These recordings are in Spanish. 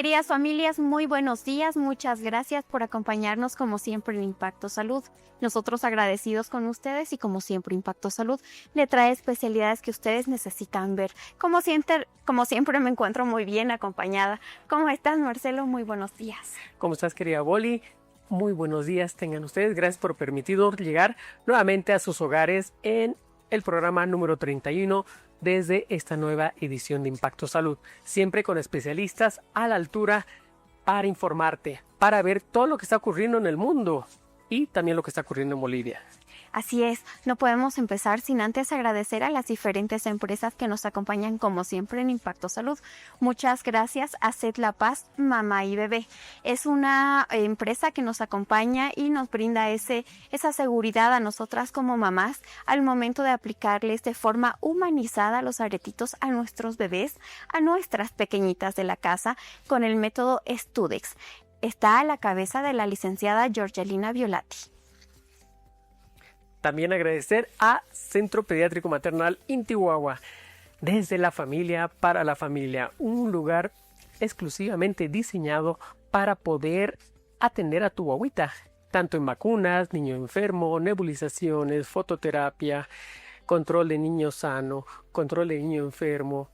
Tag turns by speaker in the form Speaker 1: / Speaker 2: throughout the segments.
Speaker 1: Queridas familias, muy buenos días. Muchas gracias por acompañarnos como siempre en Impacto Salud. Nosotros agradecidos con ustedes y como siempre Impacto Salud le trae especialidades que ustedes necesitan ver. Como siempre me encuentro muy bien acompañada. ¿Cómo estás, Marcelo? Muy buenos días.
Speaker 2: ¿Cómo estás, querida Boli? Muy buenos días tengan ustedes. Gracias por permitirnos llegar nuevamente a sus hogares en el programa número 31 desde esta nueva edición de Impacto Salud. Siempre con especialistas a la altura para informarte, para ver todo lo que está ocurriendo en el mundo y también lo que está ocurriendo en Bolivia.
Speaker 1: Así es, no podemos empezar sin antes agradecer a las diferentes empresas que nos acompañan como siempre en Impacto Salud. Muchas gracias a Set La Paz, Mamá y Bebé. Es una empresa que nos acompaña y nos brinda esa seguridad a nosotras como mamás al momento de aplicarles de forma humanizada los aretitos a nuestros bebés, a nuestras pequeñitas de la casa con el método Studex. Está a la cabeza de la licenciada Georgelina Violati.
Speaker 2: También agradecer a Centro Pediátrico Maternal Intihuahua, desde la familia para la familia, un lugar exclusivamente diseñado para poder atender a tu guagüita, tanto en vacunas, niño enfermo, nebulizaciones, fototerapia, control de niño sano, control de niño enfermo,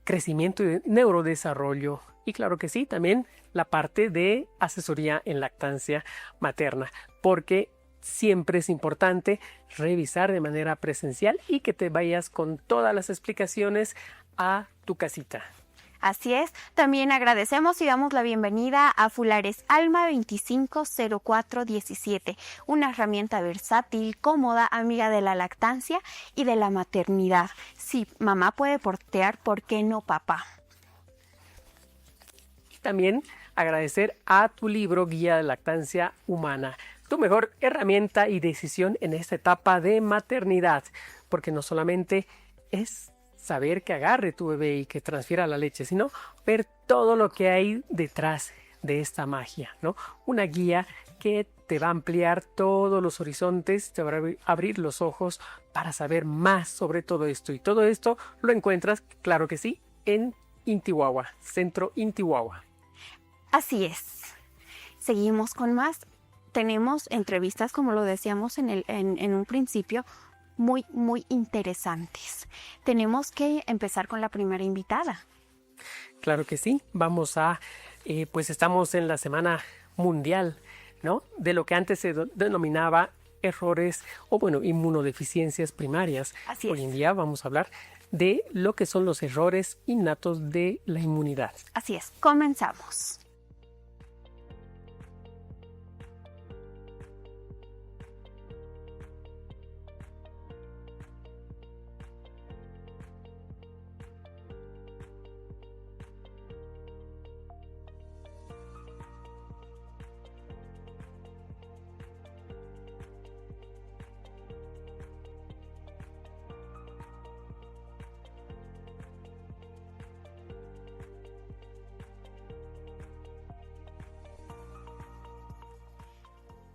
Speaker 2: crecimiento y neurodesarrollo y claro que sí, también la parte de asesoría en lactancia materna, porque siempre es importante revisar de manera presencial y que te vayas con todas las explicaciones a tu casita.
Speaker 1: Así es, también agradecemos y damos la bienvenida a Fulares Alma 250417, una herramienta versátil, cómoda, amiga de la lactancia y de la maternidad. Si mamá puede portear, ¿por qué no papá?
Speaker 2: Y también agradecer a tu libro Guía de Lactancia Humana, tu mejor herramienta y decisión en esta etapa de maternidad, porque no solamente es saber que agarre tu bebé y que transfiera la leche, sino ver todo lo que hay detrás de esta magia, ¿no? Una guía que te va a ampliar todos los horizontes, te va a abrir los ojos para saber más sobre todo esto. Y todo esto lo encuentras, claro que sí, en Intihuahua, Centro Intihuahua.
Speaker 1: Así es. Seguimos con más. Tenemos entrevistas, como lo decíamos en un principio, muy interesantes. Tenemos que empezar con la primera invitada.
Speaker 2: Claro que sí. Vamos a, pues estamos en la Semana Mundial, ¿no? De lo que antes se denominaba errores o bueno, inmunodeficiencias primarias.
Speaker 1: Así es.
Speaker 2: Hoy en día vamos a hablar de lo que son los errores innatos de la inmunidad.
Speaker 1: Así es. Comenzamos.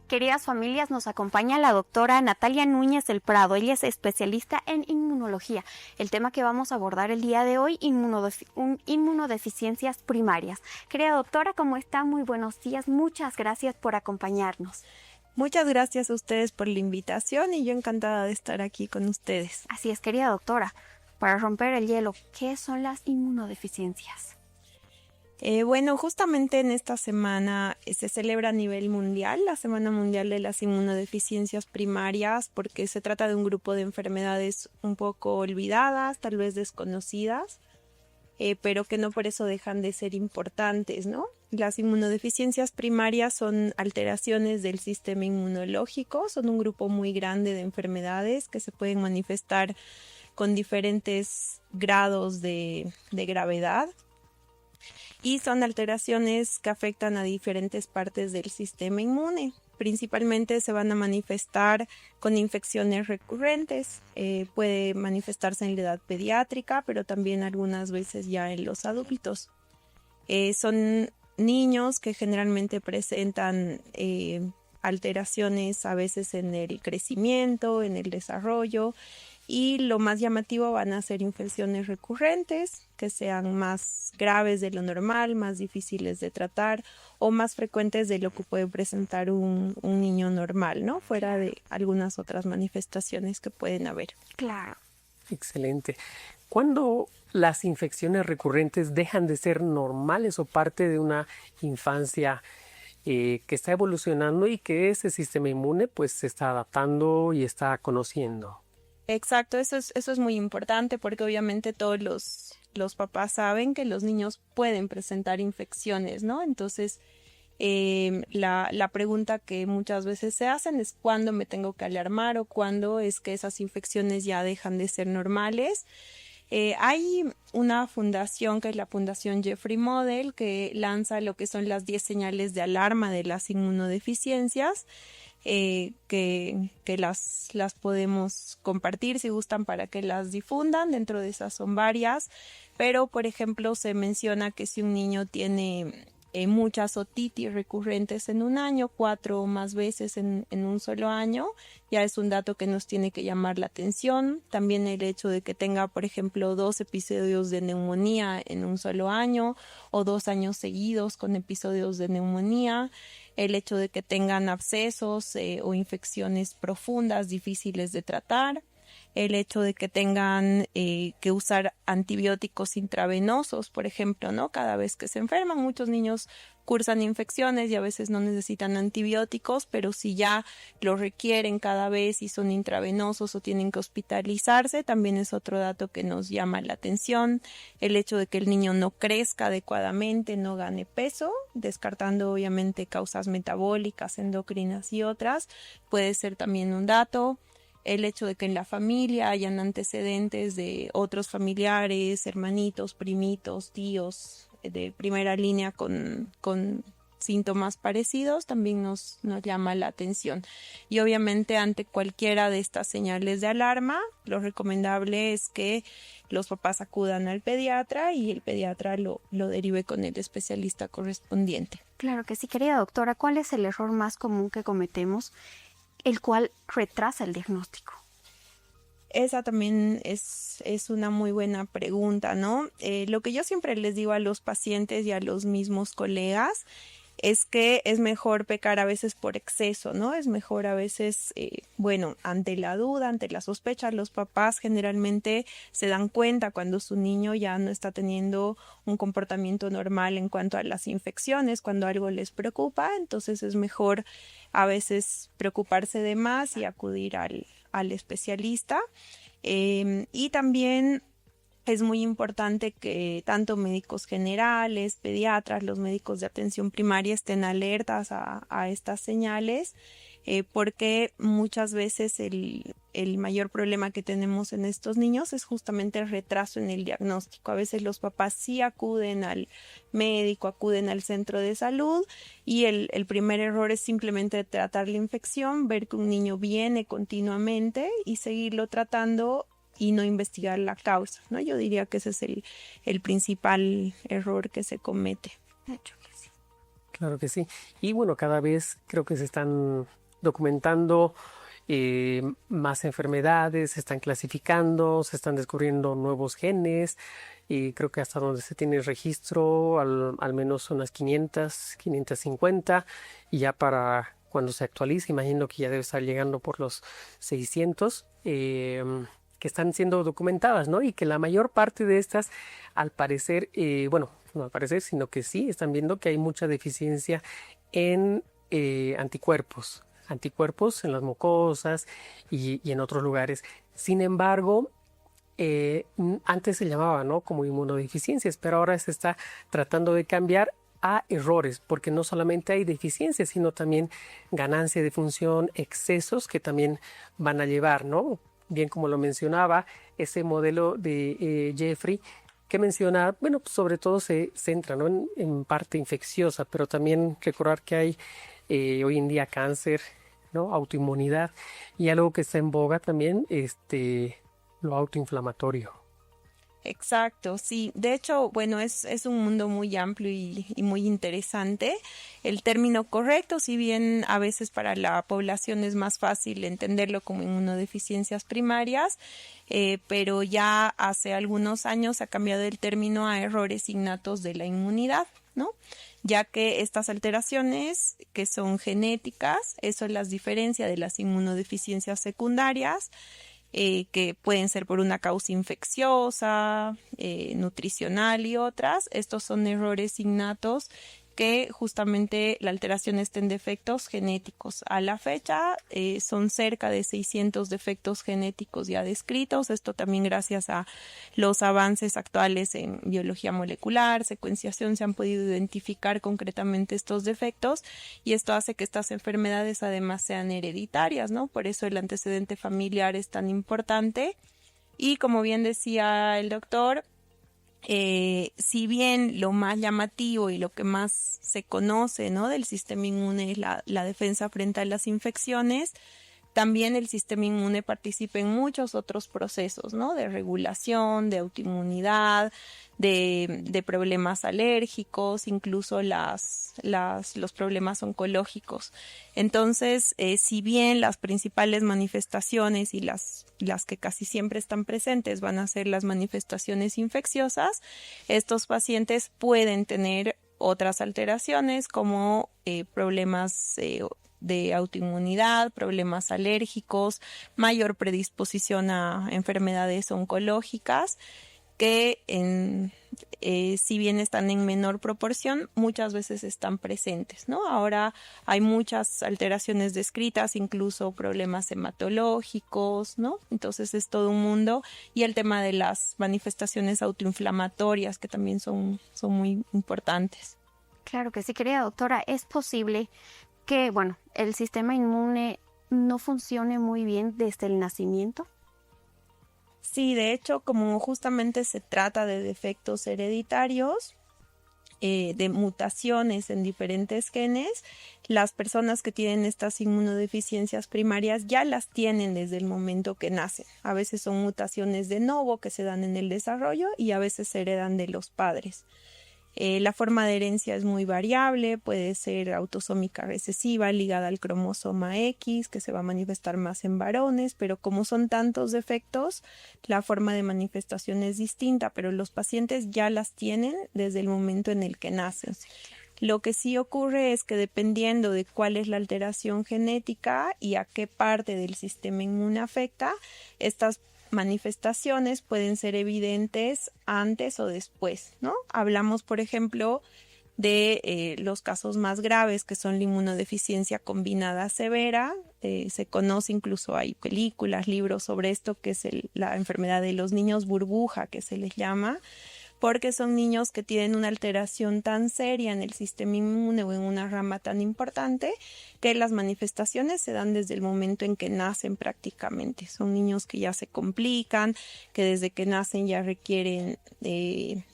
Speaker 1: Queridas familias, nos acompaña la doctora Natalia Núñez del Prado. Ella es especialista en inmunología. El tema que vamos a abordar el día de hoy, inmunodeficiencias primarias. Querida doctora, ¿cómo está? Muy buenos días. Muchas gracias por acompañarnos.
Speaker 3: Muchas gracias a ustedes por la invitación y yo encantada de estar aquí con ustedes.
Speaker 1: Así es, querida doctora. Para romper el hielo, ¿qué son las inmunodeficiencias?
Speaker 3: Bueno, justamente en esta semana se celebra a nivel mundial la Semana Mundial de las Inmunodeficiencias Primarias porque se trata de un grupo de enfermedades un poco olvidadas, tal vez desconocidas, pero que no por eso dejan de ser importantes, ¿no? Las inmunodeficiencias primarias son alteraciones del sistema inmunológico, son un grupo muy grande de enfermedades que se pueden manifestar con diferentes grados de gravedad. Y son alteraciones que afectan a diferentes partes del sistema inmune. Principalmente se van a manifestar con infecciones recurrentes. Puede manifestarse en la edad pediátrica, pero también algunas veces ya en los adultos. Son niños que generalmente presentan alteraciones a veces en el crecimiento, en el desarrollo y lo más llamativo van a ser infecciones recurrentes, que sean más graves de lo normal, más difíciles de tratar o más frecuentes de lo que puede presentar un niño normal, ¿no? Fuera de algunas otras manifestaciones que pueden haber.
Speaker 1: Claro.
Speaker 2: Excelente. ¿Cuándo las infecciones recurrentes dejan de ser normales o parte de una infancia que está evolucionando y que ese sistema inmune pues se está adaptando y está conociendo?
Speaker 3: Exacto, eso es muy importante porque obviamente todos los papás saben que los niños pueden presentar infecciones, ¿no? Entonces, la pregunta que muchas veces se hacen es cuándo me tengo que alarmar o cuándo es que esas infecciones ya dejan de ser normales. Hay una fundación que es la Fundación Jeffrey Model que lanza lo que son las 10 señales de alarma de las inmunodeficiencias. Que las podemos compartir si gustan para que las difundan. Dentro de esas son varias, pero por ejemplo se menciona que si un niño tiene muchas otitis recurrentes en un año, 4 o más veces en un solo año, ya es un dato que nos tiene que llamar la atención. También el hecho de que tenga, por ejemplo, 2 episodios de neumonía en un solo año o 2 años seguidos con episodios de neumonía. El hecho de que tengan abscesos o infecciones profundas difíciles de tratar, el hecho de que tengan que usar antibióticos intravenosos, por ejemplo, ¿no? Cada vez que se enferman, muchos niños cursan infecciones y a veces no necesitan antibióticos, pero si ya lo requieren cada vez y son intravenosos o tienen que hospitalizarse, también es otro dato que nos llama la atención. El hecho de que el niño no crezca adecuadamente, no gane peso, descartando obviamente causas metabólicas, endocrinas y otras, puede ser también un dato. El hecho de que en la familia hayan antecedentes de otros familiares, hermanitos, primitos, tíos de primera línea con síntomas parecidos también nos llama la atención. Y obviamente ante cualquiera de estas señales de alarma, lo recomendable es que los papás acudan al pediatra y el pediatra lo derive con el especialista correspondiente.
Speaker 1: Claro que sí, querida doctora. ¿Cuál es el error más común que cometemos, el cual retrasa el diagnóstico?
Speaker 3: Esa también es una muy buena pregunta, ¿no? Lo que yo siempre les digo a los pacientes y a los mismos colegas es que es mejor pecar a veces por exceso, ¿no? Es mejor a veces, ante la duda, ante la sospecha, los papás generalmente se dan cuenta cuando su niño ya no está teniendo un comportamiento normal en cuanto a las infecciones, cuando algo les preocupa, entonces es mejor a veces preocuparse de más y acudir al especialista. Y también es muy importante que tanto médicos generales, pediatras, los médicos de atención primaria estén alertas a estas señales, porque muchas veces el mayor problema que tenemos en estos niños es justamente el retraso en el diagnóstico. A veces los papás sí acuden al médico, acuden al centro de salud y el primer error es simplemente tratar la infección, ver que un niño viene continuamente y seguirlo tratando y no investigar la causa, ¿no? Yo diría que ese es el principal error que se comete.
Speaker 1: De hecho que sí.
Speaker 2: Claro que sí. Y bueno, cada vez creo que se están documentando más enfermedades, se están clasificando, se están descubriendo nuevos genes y creo que hasta donde se tiene registro al menos unas 500, 550 y ya para cuando se actualice, imagino que ya debe estar llegando por los 600 que están siendo documentadas, ¿no? Y que la mayor parte de estas, al parecer, no al parecer, sino que sí, están viendo que hay mucha deficiencia en anticuerpos en las mucosas y en otros lugares. Sin embargo, antes se llamaba, ¿no?, como inmunodeficiencias, pero ahora se está tratando de cambiar a errores, porque no solamente hay deficiencias, sino también ganancia de función, excesos que también van a llevar, ¿no? Bien, como lo mencionaba, ese modelo de Jeffrey que menciona, bueno, pues sobre todo se centra, ¿no?, en parte infecciosa, pero también recordar que hay hoy en día cáncer, ¿no?, autoinmunidad y algo que está en boga también, lo autoinflamatorio.
Speaker 3: Exacto, sí. De hecho, bueno, es un mundo muy amplio y muy interesante. El término correcto, si bien a veces para la población es más fácil entenderlo como inmunodeficiencias primarias, pero ya hace algunos años ha cambiado el término a errores innatos de la inmunidad, ¿no? Ya que estas alteraciones que son genéticas, eso las diferencia de las inmunodeficiencias secundarias, que pueden ser por una causa infecciosa, nutricional y otras. Estos son errores innatos que justamente la alteración está en defectos genéticos. A la fecha son cerca de 600 defectos genéticos ya descritos. Esto también gracias a los avances actuales en biología molecular, secuenciación, se han podido identificar concretamente estos defectos y esto hace que estas enfermedades además sean hereditarias, ¿no? Por eso el antecedente familiar es tan importante. Y como bien decía el doctor, si bien lo más llamativo y lo que más se conoce, ¿no?, del sistema inmune es la defensa frente a las infecciones, también el sistema inmune participa en muchos otros procesos, ¿no?, de regulación, de autoinmunidad, de problemas alérgicos, incluso los problemas oncológicos. Entonces, si bien las principales manifestaciones y las que casi siempre están presentes van a ser las manifestaciones infecciosas, estos pacientes pueden tener otras alteraciones como problemas de autoinmunidad, problemas alérgicos, mayor predisposición a enfermedades oncológicas que si bien están en menor proporción, muchas veces están presentes, ¿no? Ahora hay muchas alteraciones descritas, incluso problemas hematológicos, ¿no? Entonces es todo un mundo. Y el tema de las manifestaciones autoinflamatorias, que también son muy importantes.
Speaker 1: Claro que sí, querida doctora, es posible que, bueno, el sistema inmune no funcione muy bien desde el nacimiento.
Speaker 3: Sí, de hecho, como justamente se trata de defectos hereditarios, de mutaciones en diferentes genes, las personas que tienen estas inmunodeficiencias primarias ya las tienen desde el momento que nacen. A veces son mutaciones de novo que se dan en el desarrollo y a veces se heredan de los padres. La forma de herencia es muy variable, puede ser autosómica recesiva ligada al cromosoma X, que se va a manifestar más en varones, pero como son tantos defectos, la forma de manifestación es distinta, pero los pacientes ya las tienen desde el momento en el que nacen. Lo que sí ocurre es que dependiendo de cuál es la alteración genética y a qué parte del sistema inmune afecta, estas manifestaciones pueden ser evidentes antes o después, ¿no? Hablamos, por ejemplo, de los casos más graves, que son la inmunodeficiencia combinada severa. Se conoce, incluso hay películas, libros sobre esto, que es la enfermedad de los niños burbuja, que se les llama, porque son niños que tienen una alteración tan seria en el sistema inmune o en una rama tan importante que las manifestaciones se dan desde el momento en que nacen prácticamente. Son niños que ya se complican, que desde que nacen ya requieren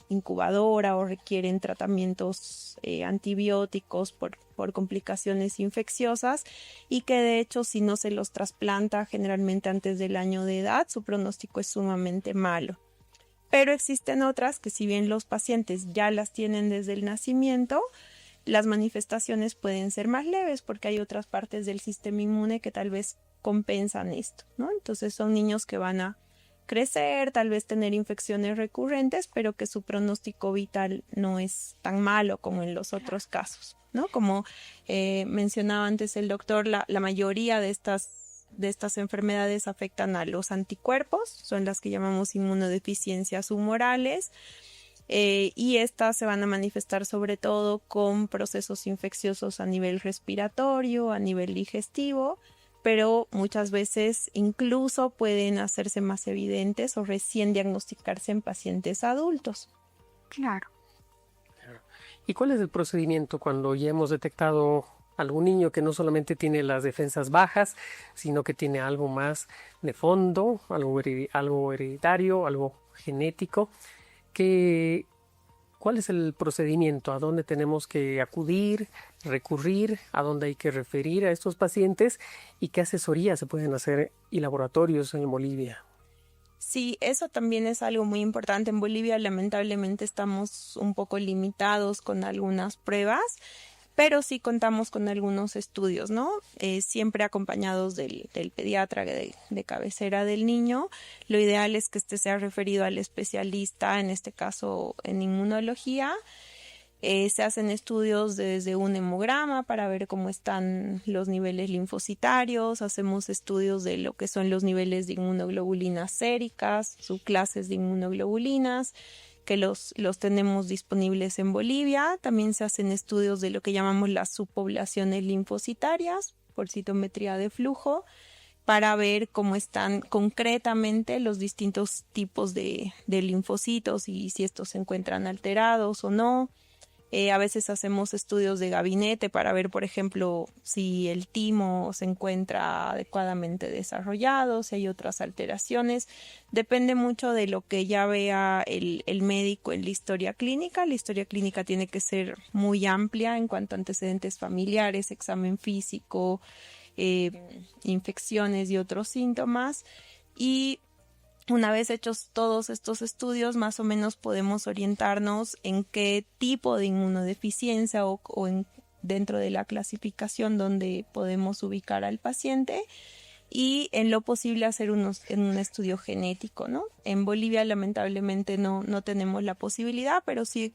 Speaker 3: incubadora o requieren tratamientos antibióticos por complicaciones infecciosas y que de hecho si no se los trasplanta generalmente antes del año de edad, su pronóstico es sumamente malo. Pero existen otras que si bien los pacientes ya las tienen desde el nacimiento, las manifestaciones pueden ser más leves porque hay otras partes del sistema inmune que tal vez compensan esto, ¿no? Entonces son niños que van a crecer, tal vez tener infecciones recurrentes, pero que su pronóstico vital no es tan malo como en los otros casos, ¿no? Como mencionaba antes el doctor, la mayoría de estas enfermedades afectan a los anticuerpos, son las que llamamos inmunodeficiencias humorales, y estas se van a manifestar sobre todo con procesos infecciosos a nivel respiratorio, a nivel digestivo, pero muchas veces incluso pueden hacerse más evidentes o recién diagnosticarse en pacientes adultos.
Speaker 1: Claro.
Speaker 2: ¿Y cuál es el procedimiento cuando ya hemos detectado algún niño que no solamente tiene las defensas bajas, sino que tiene algo más de fondo, algo hereditario, algo genético? ¿Cuál es el procedimiento? ¿A dónde tenemos que acudir, recurrir? ¿A dónde hay que referir a estos pacientes? ¿Y qué asesorías se pueden hacer y laboratorios en Bolivia?
Speaker 3: Sí, eso también es algo muy importante. En Bolivia lamentablemente estamos un poco limitados con algunas pruebas, pero sí contamos con algunos estudios, ¿no? Siempre acompañados del pediatra de cabecera del niño. Lo ideal es que este sea referido al especialista, en este caso en inmunología. Se hacen estudios desde un hemograma para ver cómo están los niveles linfocitarios, hacemos estudios de lo que son los niveles de inmunoglobulinas séricas, subclases de inmunoglobulinas, que los tenemos disponibles en Bolivia. También se hacen estudios de lo que llamamos las subpoblaciones linfocitarias por citometría de flujo, para ver cómo están concretamente los distintos tipos de linfocitos y si estos se encuentran alterados o no. A veces hacemos estudios de gabinete para ver, por ejemplo, si el timo se encuentra adecuadamente desarrollado, si hay otras alteraciones. Depende mucho de lo que ya vea el médico en la historia clínica. La historia clínica tiene que ser muy amplia en cuanto a antecedentes familiares, examen físico, infecciones y otros síntomas. Y una vez hechos todos estos estudios, más o menos podemos orientarnos en qué tipo de inmunodeficiencia o dentro de la clasificación donde podemos ubicar al paciente, y en lo posible hacer un estudio genético, ¿no? En Bolivia lamentablemente no tenemos la posibilidad, pero sí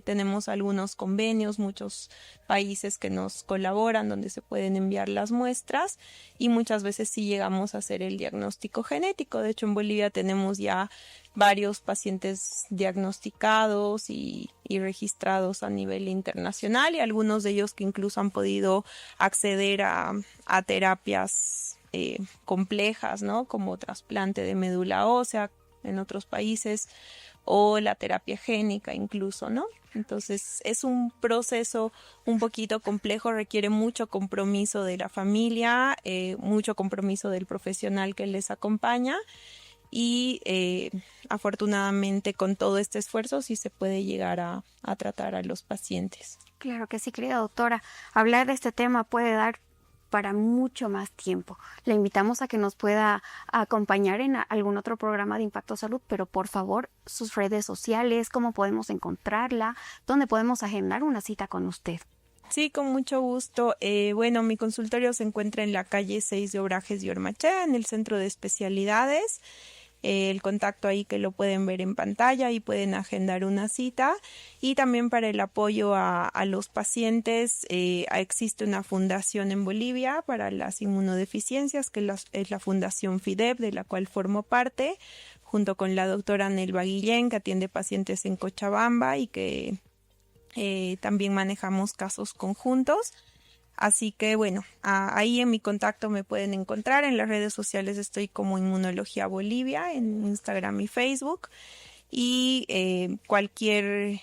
Speaker 3: tenemos algunos convenios, muchos países que nos colaboran donde se pueden enviar las muestras, y muchas veces sí llegamos a hacer el diagnóstico genético. De hecho, en Bolivia tenemos ya varios pacientes diagnosticados y registrados a nivel internacional, y algunos de ellos que incluso han podido acceder a terapias complejas, ¿no? Como trasplante de médula ósea en otros países, o la terapia génica incluso, ¿no? Entonces es un proceso un poquito complejo, requiere mucho compromiso de la familia, mucho compromiso del profesional que les acompaña, y afortunadamente con todo este esfuerzo sí se puede llegar a tratar a los pacientes.
Speaker 1: Claro que sí, querida doctora. Hablar de este tema puede dar para mucho más tiempo. Le invitamos a que nos pueda acompañar en algún otro programa de Impacto Salud, pero por favor, sus redes sociales, cómo podemos encontrarla, dónde podemos agendar una cita con usted.
Speaker 3: Sí, con mucho gusto. Bueno, mi consultorio se encuentra en la calle 6 de Obrajes y Ormachea, en el Centro de Especialidades. El contacto ahí que lo pueden ver en pantalla y pueden agendar una cita. Y también para el apoyo a los pacientes, existe una fundación en Bolivia para las inmunodeficiencias, que es la Fundación FIDEP, de la cual formo parte, junto con la doctora Nelva Guillén, que atiende pacientes en Cochabamba y que también manejamos casos conjuntos. Así que bueno, ahí en mi contacto me pueden encontrar. En las redes sociales estoy como Inmunología Bolivia, en Instagram y Facebook. Y cualquier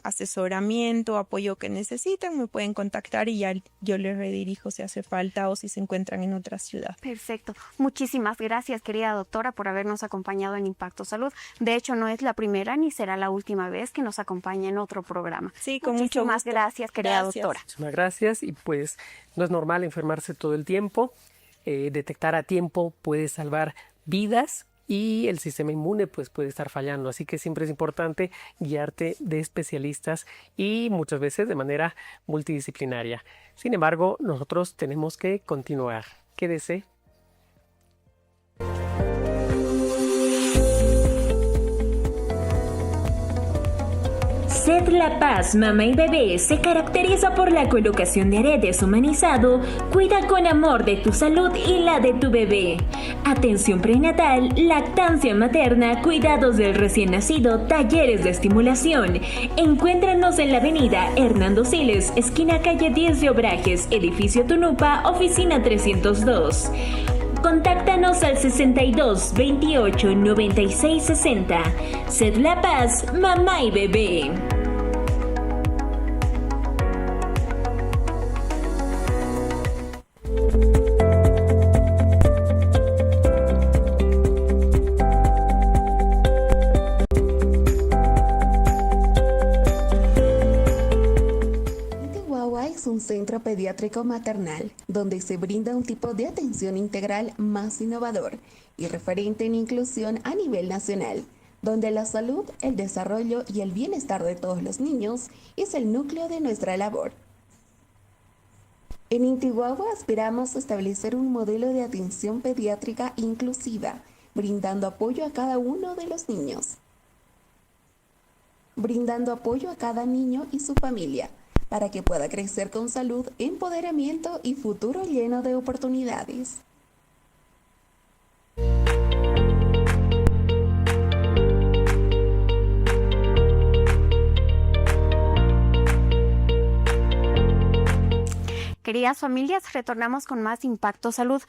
Speaker 3: asesoramiento, apoyo que necesiten, me pueden contactar y ya yo les redirijo si hace falta o si se encuentran en otra ciudad.
Speaker 1: Perfecto. Muchísimas gracias, querida doctora, por habernos acompañado en Impacto Salud. De hecho, no es la primera ni será la última vez que nos acompaña en otro programa.
Speaker 3: Sí, con mucho gusto.
Speaker 1: Muchísimas gracias, querida doctora.
Speaker 2: Muchísimas gracias. Y pues no es normal enfermarse todo el tiempo. Detectar a tiempo puede salvar vidas, y el sistema inmune pues puede estar fallando, así que siempre es importante guiarte de especialistas y muchas veces de manera multidisciplinaria. Sin embargo, nosotros tenemos que continuar. Quédese.
Speaker 4: Sed La Paz Mamá y Bebé se caracteriza por la colocación de aretes humanizado. Cuida con amor de tu salud y la de tu bebé. Atención prenatal, lactancia materna, cuidados del recién nacido, talleres de estimulación. Encuéntranos en la avenida Hernando Siles, esquina calle 10 de Obrajes, edificio Tunupa, oficina 302. Contáctanos al 62 28 96 60. Sed La Paz, Mamá y Bebé.
Speaker 5: Inti Guagua es un centro Centro Pediátrico Maternal, donde se brinda un tipo de atención integral más innovador y referente en inclusión a nivel nacional, donde la salud, el desarrollo y el bienestar de todos los niños es el núcleo de nuestra labor. En Intihuahua aspiramos a establecer un modelo de atención pediátrica inclusiva, brindando apoyo a cada uno de los niños. Brindando apoyo a cada niño y su familia, para que pueda crecer con salud, empoderamiento y futuro lleno de oportunidades.
Speaker 1: Queridas familias, retornamos con más Impacto Salud.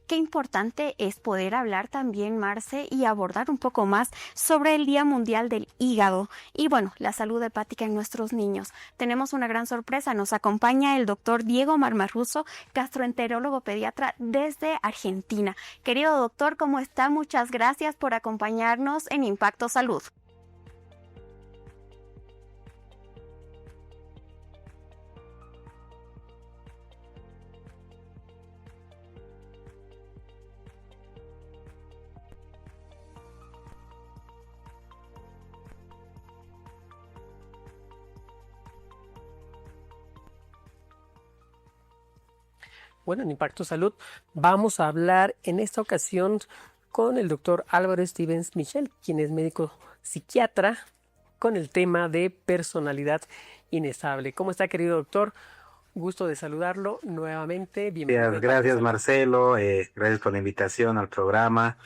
Speaker 1: Qué importante es poder hablar también, Marce, y abordar un poco más sobre el Día Mundial del Hígado y, bueno, la salud hepática en nuestros niños. Tenemos una gran sorpresa. Nos acompaña el doctor Diego Marmarruso, gastroenterólogo pediatra desde Argentina. Querido doctor, ¿cómo está? Muchas gracias por acompañarnos en Impacto Salud.
Speaker 2: Bueno, en Impacto Salud vamos a hablar en esta ocasión con el doctor Álvaro Stevens Michel, quien es médico psiquiatra, con el tema de personalidad inestable. ¿Cómo está, querido doctor? Gusto de saludarlo nuevamente. Bienvenido.
Speaker 6: Gracias, Marcelo. Gracias por la invitación al programa.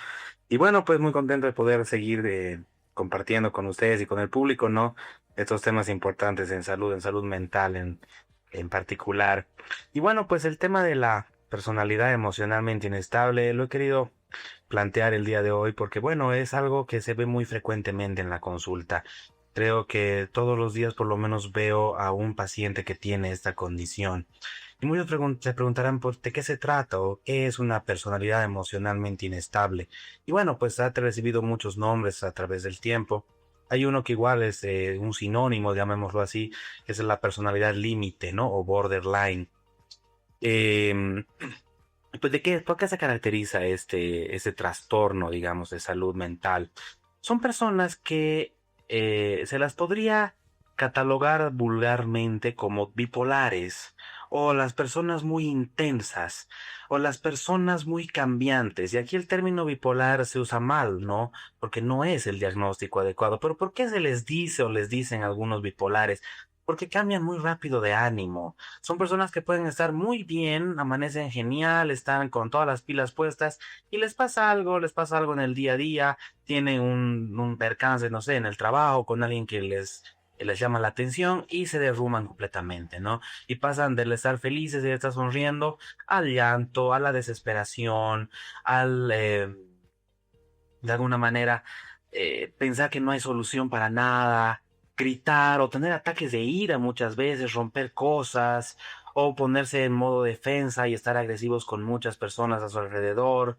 Speaker 6: Y bueno, pues muy contento de poder seguir compartiendo con ustedes y con el público, ¿no? Estos temas importantes en salud mental en particular. Y bueno, pues el tema de la personalidad emocionalmente inestable lo he querido plantear el día de hoy porque, bueno, es algo que se ve muy frecuentemente en la consulta. Creo que todos los días por lo menos veo a un paciente que tiene esta condición. Y muchos se preguntarán de qué se trata o qué es una personalidad emocionalmente inestable. Y bueno, pues ha recibido muchos nombres a través del tiempo. Hay uno que igual es un sinónimo, llamémoslo así, que es la personalidad límite, ¿no? O borderline. Pues ¿por qué se caracteriza este trastorno, digamos, de salud mental? Son personas que se las podría catalogar vulgarmente como bipolares, o las personas muy intensas, o las personas muy cambiantes. Y aquí el término bipolar se usa mal, ¿no? Porque no es el diagnóstico adecuado. Pero ¿por qué se les dice o les dicen algunos bipolares? Porque cambian muy rápido de ánimo. Son personas que pueden estar muy bien, amanecen genial, están con todas las pilas puestas y les pasa algo en el día a día, tienen un percance, no sé, en el trabajo con alguien que les llama la atención y se derrumban completamente, ¿no? Y pasan del estar felices y de estar sonriendo al llanto, a la desesperación, de alguna manera, pensar que no hay solución para nada, gritar o tener ataques de ira muchas veces, romper cosas o ponerse en modo defensa y estar agresivos con muchas personas a su alrededor.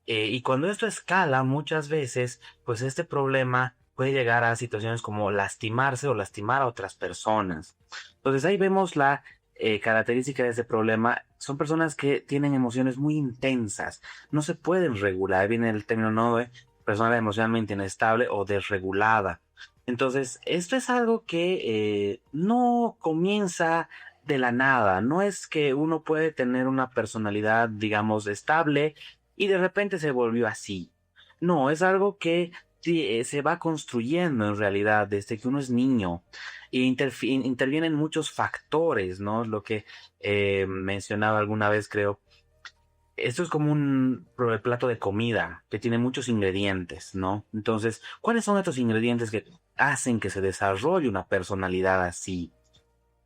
Speaker 6: Y cuando esto escala muchas veces, pues este problema puede llegar a situaciones como lastimarse o lastimar a otras personas. Entonces ahí vemos la característica de este problema. Son personas que tienen emociones muy intensas, no se pueden regular. Viene el término, ¿no?, de persona emocionalmente inestable o desregulada. Entonces, esto es algo que no comienza de la nada. No es que uno puede tener una personalidad, digamos, estable y de repente se volvió así. No, es algo que se va construyendo en realidad desde que uno es niño. E intervienen muchos factores, ¿no? Lo que mencionaba alguna vez, creo. Esto es como un plato de comida que tiene muchos ingredientes, ¿no? Entonces, ¿cuáles son estos ingredientes que hacen que se desarrolle una personalidad así?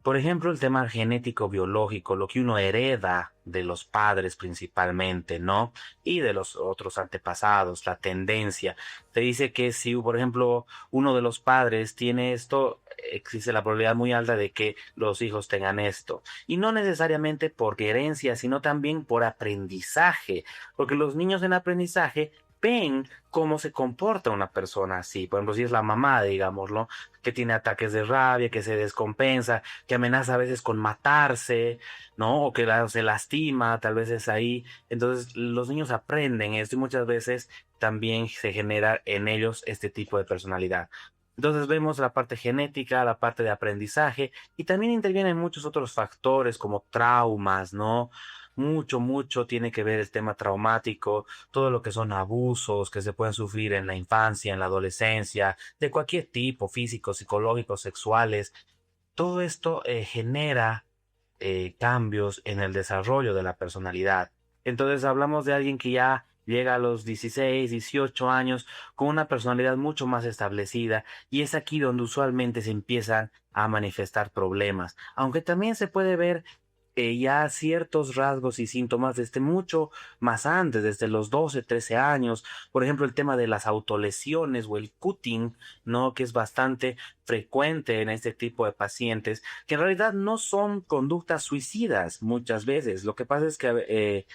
Speaker 6: Por ejemplo, el tema genético biológico, lo que uno hereda de los padres principalmente, ¿no? Y de los otros antepasados, la tendencia. Te dice que si, por ejemplo, uno de los padres tiene esto, existe la probabilidad muy alta de que los hijos tengan esto. Y no necesariamente por herencia, sino también por aprendizaje. Porque los niños en aprendizaje ven cómo se comporta una persona así. Por ejemplo, si es la mamá, digámoslo, que tiene ataques de rabia, que se descompensa, que amenaza a veces con matarse, ¿no? O que se lastima, tal vez es ahí. Entonces, los niños aprenden esto y muchas veces también se genera en ellos este tipo de personalidad. Entonces vemos la parte genética, la parte de aprendizaje y también intervienen muchos otros factores como traumas, ¿no? Mucho tiene que ver el tema traumático, todo lo que son abusos que se pueden sufrir en la infancia, en la adolescencia, de cualquier tipo, físicos, psicológicos, sexuales. Todo esto genera cambios en el desarrollo de la personalidad. Entonces hablamos de alguien que ya llega a los 16, 18 años con una personalidad mucho más establecida y es aquí donde usualmente se empiezan a manifestar problemas, aunque también se puede ver ya ciertos rasgos y síntomas desde mucho más antes, desde los 12, 13 años. Por ejemplo, el tema de las autolesiones o el cutting, ¿no? Que es bastante frecuente en este tipo de pacientes, que en realidad no son conductas suicidas muchas veces. Lo que pasa es que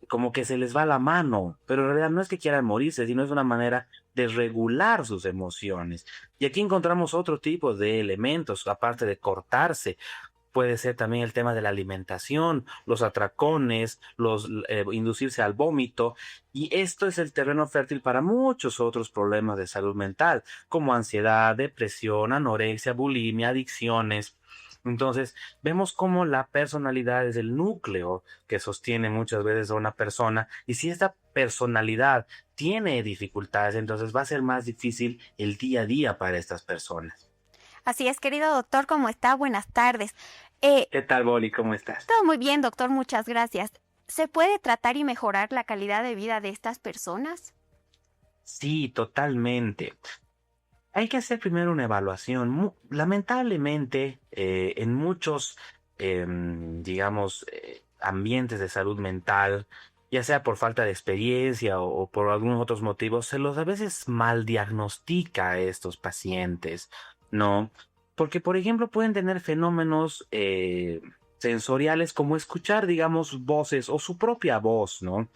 Speaker 6: como que se les va la mano, pero en realidad no es que quieran morirse, sino es una manera de regular sus emociones. Y aquí encontramos otro tipo de elementos, aparte de cortarse. Puede ser también el tema de la alimentación, los atracones, inducirse al vómito, y esto es el terreno fértil para muchos otros problemas de salud mental, como ansiedad, depresión, anorexia, bulimia, adicciones. Entonces, vemos cómo la personalidad es el núcleo que sostiene muchas veces a una persona, y si esta personalidad tiene dificultades, entonces va a ser más difícil el día a día para estas personas.
Speaker 1: Así es, querido doctor, ¿cómo está? Buenas tardes.
Speaker 6: ¿Qué tal, Boli? ¿Cómo estás?
Speaker 1: Todo muy bien, doctor, muchas gracias. ¿Se puede tratar y mejorar la calidad de vida de estas personas?
Speaker 6: Sí, totalmente. Hay que hacer primero una evaluación. Lamentablemente, en muchos, digamos, ambientes de salud mental, ya sea por falta de experiencia o por algunos otros motivos, se los a veces mal diagnostica a estos pacientes, ¿no? Porque, por ejemplo, pueden tener fenómenos sensoriales como escuchar, digamos, voces o su propia voz, ¿no?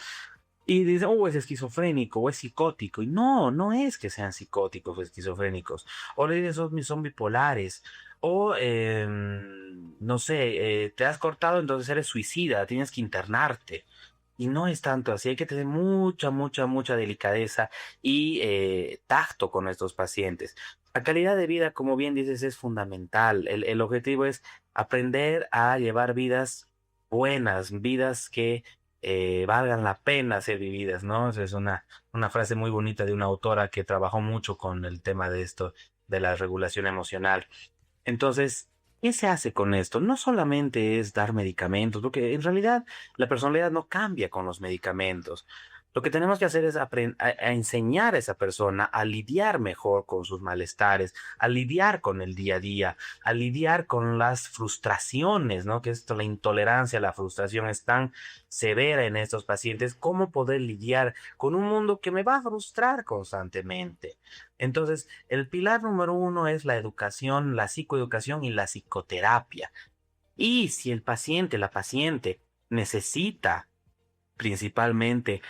Speaker 6: Y dicen, oh, es esquizofrénico o es psicótico. Y no, no es que sean psicóticos o esquizofrénicos. O le dicen, son bipolares. O, no sé, te has cortado, entonces eres suicida, tienes que internarte. Y no es tanto así, hay que tener mucha delicadeza y tacto con estos pacientes. La calidad de vida, como bien dices, es fundamental. El objetivo es aprender a llevar vidas buenas, vidas que valgan la pena ser vividas, ¿no? Esa es una frase muy bonita de una autora que trabajó mucho con el tema de esto, de la regulación emocional. Entonces, ¿qué se hace con esto? No solamente es dar medicamentos, porque en realidad la personalidad no cambia con los medicamentos. Lo que tenemos que hacer es a enseñar a esa persona a lidiar mejor con sus malestares, a lidiar con el día a día, a lidiar con las frustraciones, ¿no? Que esto, la intolerancia, la frustración es tan severa en estos pacientes. ¿Cómo poder lidiar con un mundo que me va a frustrar constantemente? Entonces, el pilar número uno es la educación, la psicoeducación y la psicoterapia. Y si el paciente, la paciente necesita principalmente,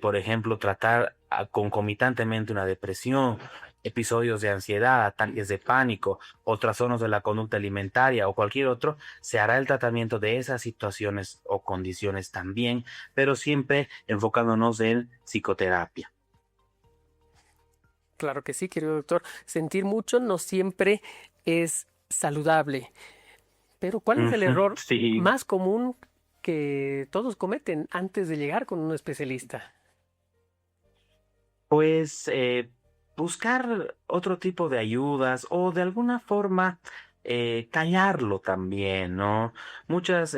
Speaker 6: por ejemplo, tratar concomitantemente una depresión, episodios de ansiedad, ataques de pánico o trastornos de la conducta alimentaria o cualquier otro, se hará el tratamiento de esas situaciones o condiciones también, pero siempre enfocándonos en psicoterapia.
Speaker 2: Claro que sí, querido doctor. Sentir mucho no siempre es saludable. Pero ¿cuál es el error
Speaker 6: Sí.
Speaker 2: más común que todos cometen antes de llegar con un especialista?
Speaker 6: Pues buscar otro tipo de ayudas o de alguna forma callarlo también, ¿no? Muchas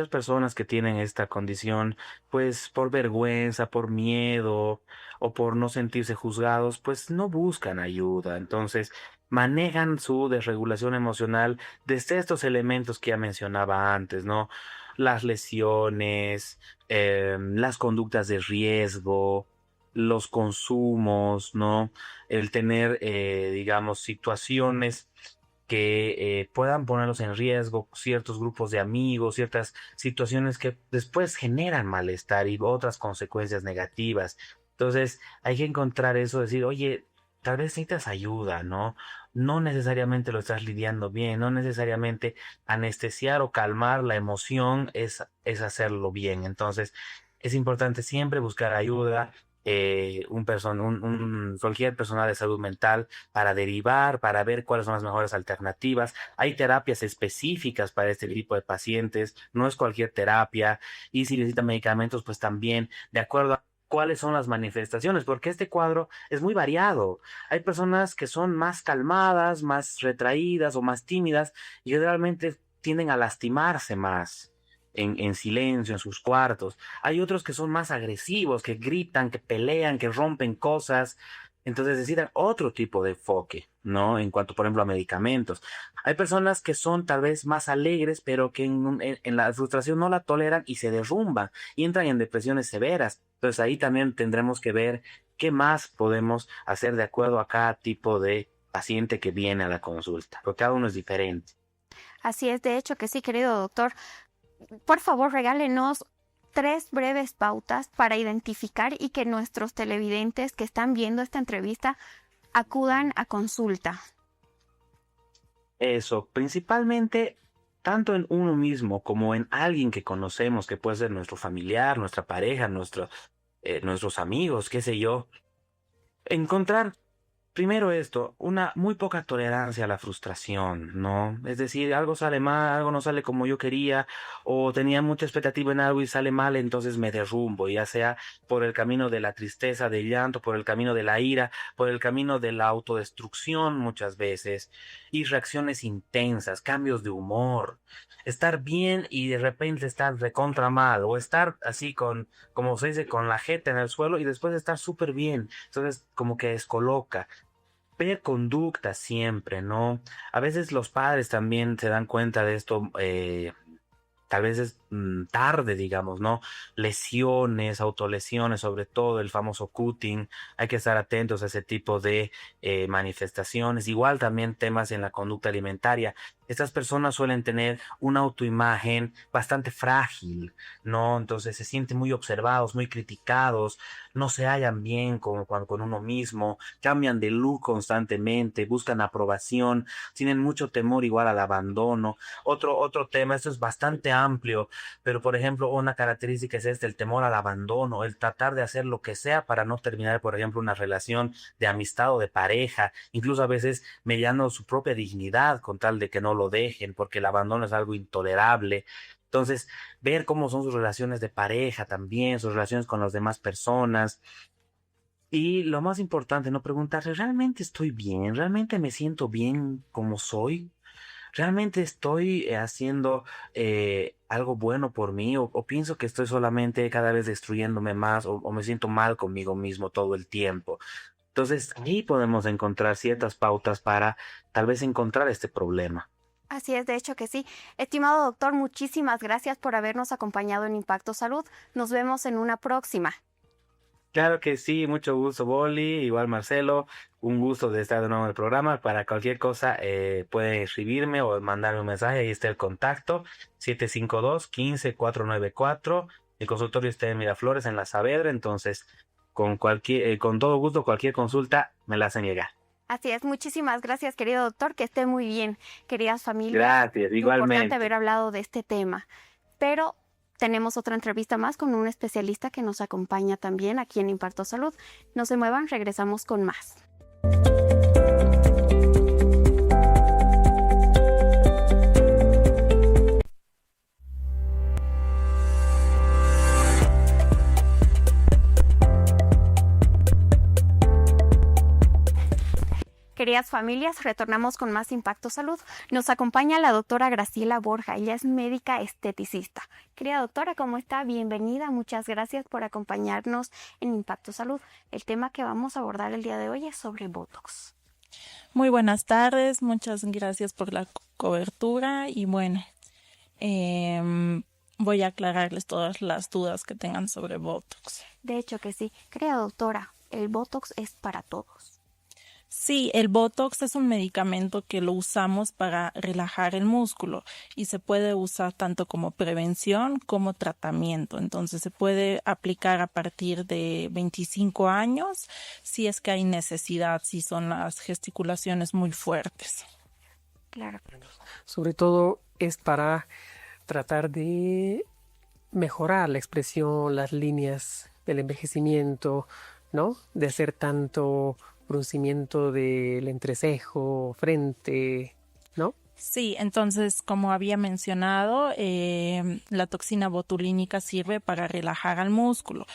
Speaker 6: personas que tienen esta condición, pues por vergüenza, por miedo o por no sentirse juzgados, pues no buscan ayuda. Entonces manejan su desregulación emocional desde estos elementos que ya mencionaba antes, ¿no? Las lesiones, las conductas de riesgo, los consumos, ¿no? El tener, digamos, situaciones que puedan ponerlos en riesgo, ciertos grupos de amigos, ciertas situaciones que después generan malestar y otras consecuencias negativas. Entonces hay que encontrar eso, decir, oye, tal vez necesitas ayuda, ¿no? No necesariamente lo estás lidiando bien, no necesariamente anestesiar o calmar la emoción es hacerlo bien. Entonces es importante siempre buscar ayuda, cualquier persona de salud mental para derivar, para ver cuáles son las mejores alternativas. Hay terapias específicas para este tipo de pacientes, no es cualquier terapia, y si necesitan medicamentos, pues también de acuerdo a cuáles son las manifestaciones, porque este cuadro es muy variado. Hay personas que son más calmadas, más retraídas o más tímidas y generalmente tienden a lastimarse más en silencio, en sus cuartos. Hay otros que son más agresivos, que gritan, que pelean, que rompen cosas. Entonces necesitan otro tipo de enfoque, ¿no? En cuanto, por ejemplo, a medicamentos. Hay personas que son tal vez más alegres, pero que en la frustración no la toleran y se derrumban y entran en depresiones severas. Entonces ahí también tendremos que ver qué más podemos hacer de acuerdo a cada tipo de paciente que viene a la consulta, porque cada uno es diferente.
Speaker 1: Así es, de hecho que sí, querido doctor. Por favor, regálenos 3 breves pautas para identificar y que nuestros televidentes que están viendo esta entrevista acudan a consulta.
Speaker 6: Eso, principalmente tanto en uno mismo como en alguien que conocemos, que puede ser nuestro familiar, nuestra pareja, nuestros amigos, qué sé yo. Encontrar primero esto, una muy poca tolerancia a la frustración, ¿no? Es decir, algo sale mal, algo no sale como yo quería, o tenía mucha expectativa en algo y sale mal, entonces me derrumbo, ya sea por el camino de la tristeza, del llanto, por el camino de la ira, por el camino de la autodestrucción muchas veces, y reacciones intensas, cambios de humor. Estar bien y de repente estar recontra mal, o estar así como se dice, con la jeta en el suelo y después estar súper bien. Entonces, como que descoloca ver conducta siempre, ¿no? A veces los padres también se dan cuenta de esto, tal vez es tarde, digamos, ¿no? Lesiones, autolesiones, sobre todo el famoso cutting. Hay que estar atentos a ese tipo de manifestaciones. Igual también temas en la conducta alimentaria. Estas personas suelen tener una autoimagen bastante frágil, ¿no? Entonces se sienten muy observados, muy criticados, no se hallan bien con uno mismo, cambian de look constantemente, buscan aprobación, tienen mucho temor igual al abandono. Otro tema, esto es bastante amplio, pero por ejemplo, una característica es el temor al abandono, el tratar de hacer lo que sea para no terminar, por ejemplo, una relación de amistad o de pareja, incluso a veces mediando su propia dignidad con tal de que no lo dejen, porque el abandono es algo intolerable. Entonces, ver cómo son sus relaciones de pareja también, sus relaciones con las demás personas. Y lo más importante, no preguntarse, ¿realmente estoy bien? ¿Realmente me siento bien como soy? ¿Realmente estoy haciendo algo bueno por mí o pienso que estoy solamente cada vez destruyéndome más o me siento mal conmigo mismo todo el tiempo? Entonces, ahí podemos encontrar ciertas pautas para tal vez encontrar este problema.
Speaker 1: Así es, de hecho que sí. Estimado doctor, muchísimas gracias por habernos acompañado en Impacto Salud. Nos vemos en una próxima.
Speaker 6: Claro que sí, mucho gusto, Boli, igual Marcelo, un gusto de estar de nuevo en el programa. Para cualquier cosa pueden escribirme o mandarme un mensaje, ahí está el contacto, 752-15-494. El consultorio está en Miraflores, en La Saavedra, entonces con todo gusto, cualquier consulta me la hacen llegar.
Speaker 1: Así es, muchísimas gracias, querido doctor, que esté muy bien, queridas familias.
Speaker 6: Gracias,
Speaker 1: Importante
Speaker 6: igualmente.
Speaker 1: haber hablado de este tema, pero tenemos otra entrevista más con un especialista que nos acompaña también aquí en Impacto Salud. No se muevan, regresamos con más. Queridas familias, retornamos con más Impacto Salud. Nos acompaña la doctora Graciela Borja. Ella es médica esteticista. Querida doctora, ¿cómo está? Bienvenida. Muchas gracias por acompañarnos en Impacto Salud. El tema que vamos a abordar el día de hoy es sobre Botox.
Speaker 7: Muy buenas tardes, muchas gracias por la cobertura y bueno, voy a aclararles todas las dudas que tengan sobre Botox.
Speaker 1: De hecho que sí. Querida doctora, el Botox es para todos.
Speaker 7: Sí, el Botox es un medicamento que lo usamos para relajar el músculo y se puede usar tanto como prevención como tratamiento. Entonces se puede aplicar a partir de 25 años si es que hay necesidad, si son las gesticulaciones muy fuertes.
Speaker 1: Claro.
Speaker 2: Sobre todo es para tratar de mejorar la expresión, las líneas del envejecimiento, ¿no? De hacer tanto fruncimiento del entrecejo, frente, ¿no?
Speaker 7: Sí, entonces, como había mencionado, la toxina botulínica sirve para relajar al músculo.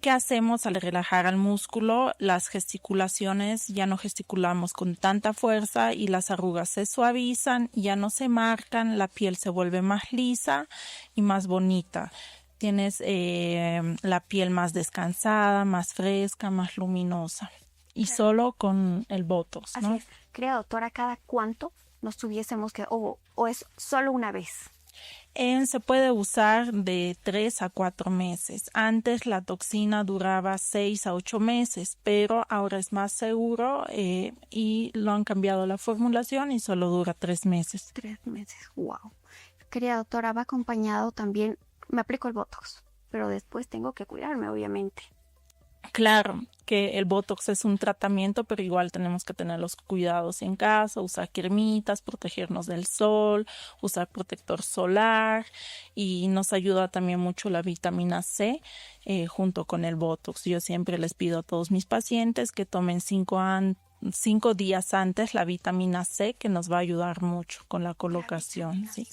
Speaker 7: ¿Qué hacemos al relajar al músculo? Las gesticulaciones, ya no gesticulamos con tanta fuerza y las arrugas se suavizan, ya no se marcan, la piel se vuelve más lisa y más bonita. Tienes la piel más descansada, más fresca, más luminosa. Y solo con el Botox,
Speaker 1: Así
Speaker 7: ¿no?
Speaker 1: es. Querida doctora, ¿cada cuánto nos tuviésemos que, o es solo una vez?
Speaker 7: Se puede usar de 3 a 4 meses. Antes la toxina duraba 6 a 8 meses, pero ahora es más seguro y lo han cambiado la formulación y solo dura 3 meses.
Speaker 1: 3 meses. Wow. Querida doctora, va acompañado también, me aplico el Botox, pero después tengo que cuidarme, obviamente.
Speaker 7: Claro que el Botox es un tratamiento, pero igual tenemos que tener los cuidados en casa, usar cremitas, protegernos del sol, usar protector solar y nos ayuda también mucho la vitamina C junto con el Botox. Yo siempre les pido a todos mis pacientes que tomen 5 días antes la vitamina C, que nos va a ayudar mucho con la colocación. Sí.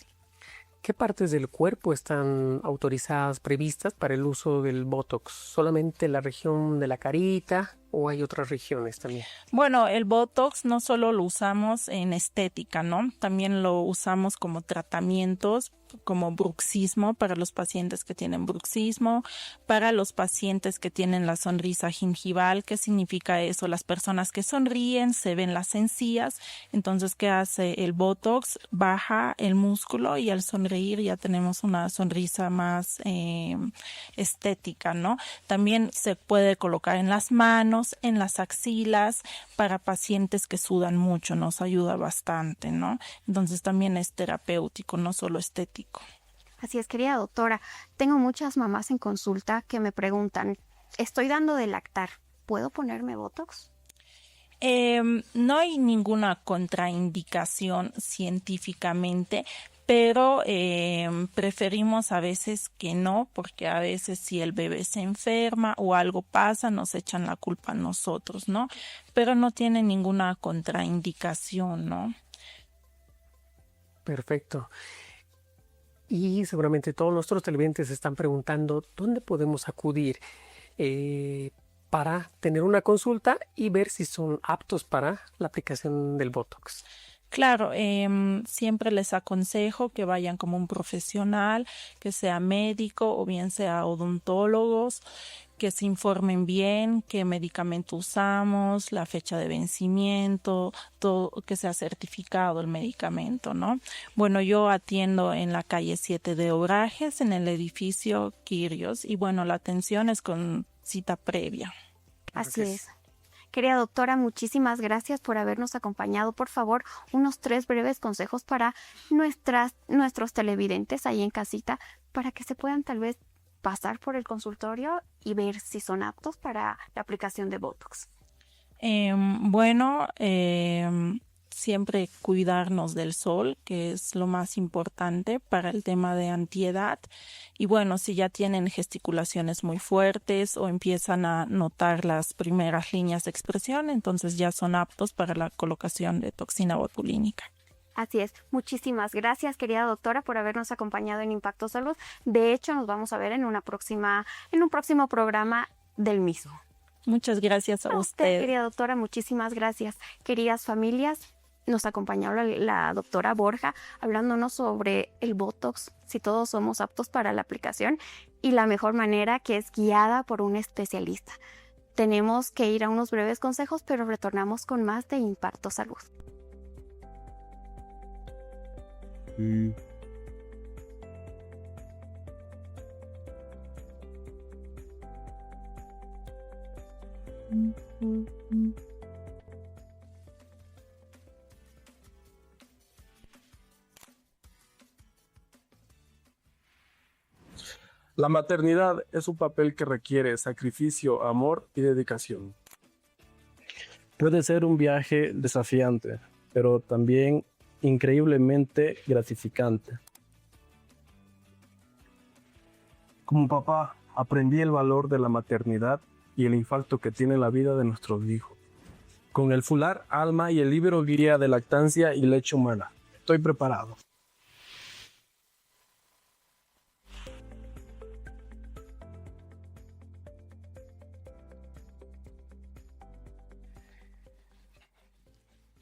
Speaker 2: ¿Qué partes del cuerpo están autorizadas, previstas para el uso del Botox? ¿Solamente la región de la carita o hay otras regiones también?
Speaker 7: Bueno, el Botox no solo lo usamos en estética, ¿no? También lo usamos como tratamientos, como bruxismo para los pacientes que tienen bruxismo, para los pacientes que tienen la sonrisa gingival. ¿Qué significa eso? Las personas que sonríen, se ven las encías. Entonces, ¿qué hace el Botox? Baja el músculo y al sonreír ya tenemos una sonrisa más estética, ¿no? También se puede colocar en las manos, en las axilas, para pacientes que sudan mucho, nos ayuda bastante, ¿no? Entonces también es terapéutico, no solo estético.
Speaker 1: Así es, querida doctora. Tengo muchas mamás en consulta que me preguntan, estoy dando de lactar, ¿puedo ponerme Botox?
Speaker 7: No hay ninguna contraindicación científicamente, pero preferimos a veces que no, porque a veces si el bebé se enferma o algo pasa, nos echan la culpa a nosotros, ¿no? Pero no tiene ninguna contraindicación, ¿no?
Speaker 2: Perfecto. Y seguramente todos nuestros televidentes se están preguntando dónde podemos acudir para tener una consulta y ver si son aptos para la aplicación del Botox.
Speaker 7: Claro, siempre les aconsejo que vayan como un profesional, que sea médico o bien sea odontólogos, que se informen bien qué medicamento usamos, la fecha de vencimiento, todo, que sea certificado el medicamento, ¿no? Bueno, yo atiendo en la calle 7 de Obrajes, en el edificio Quirios, y bueno, la atención es con cita previa.
Speaker 1: Así es. Querida doctora, muchísimas gracias por habernos acompañado. Por favor, unos 3 breves consejos para nuestros televidentes ahí en casita, para que se puedan tal vez pasar por el consultorio y ver si son aptos para la aplicación de Botox.
Speaker 7: Siempre cuidarnos del sol, que es lo más importante para el tema de antiedad. Y bueno, si ya tienen gesticulaciones muy fuertes o empiezan a notar las primeras líneas de expresión, entonces ya son aptos para la colocación de toxina botulínica.
Speaker 1: Así es. Muchísimas gracias, querida doctora, por habernos acompañado en Impacto Salud. De hecho, nos vamos a ver en un próximo programa del mismo.
Speaker 7: Muchas gracias a usted.
Speaker 1: Querida doctora, muchísimas gracias. Queridas familias, nos acompañó la doctora Borja hablándonos sobre el Botox, si todos somos aptos para la aplicación y la mejor manera, que es guiada por un especialista. Tenemos que ir a unos breves consejos, pero retornamos con más de Impacto Salud.
Speaker 8: La maternidad es un papel que requiere sacrificio, amor y dedicación. Puede ser un viaje desafiante, pero también increíblemente gratificante. Como papá, aprendí el valor de la maternidad y el impacto que tiene en la vida de nuestros hijos. Con el Fular Alma y el libro guía de lactancia y leche humana, estoy preparado.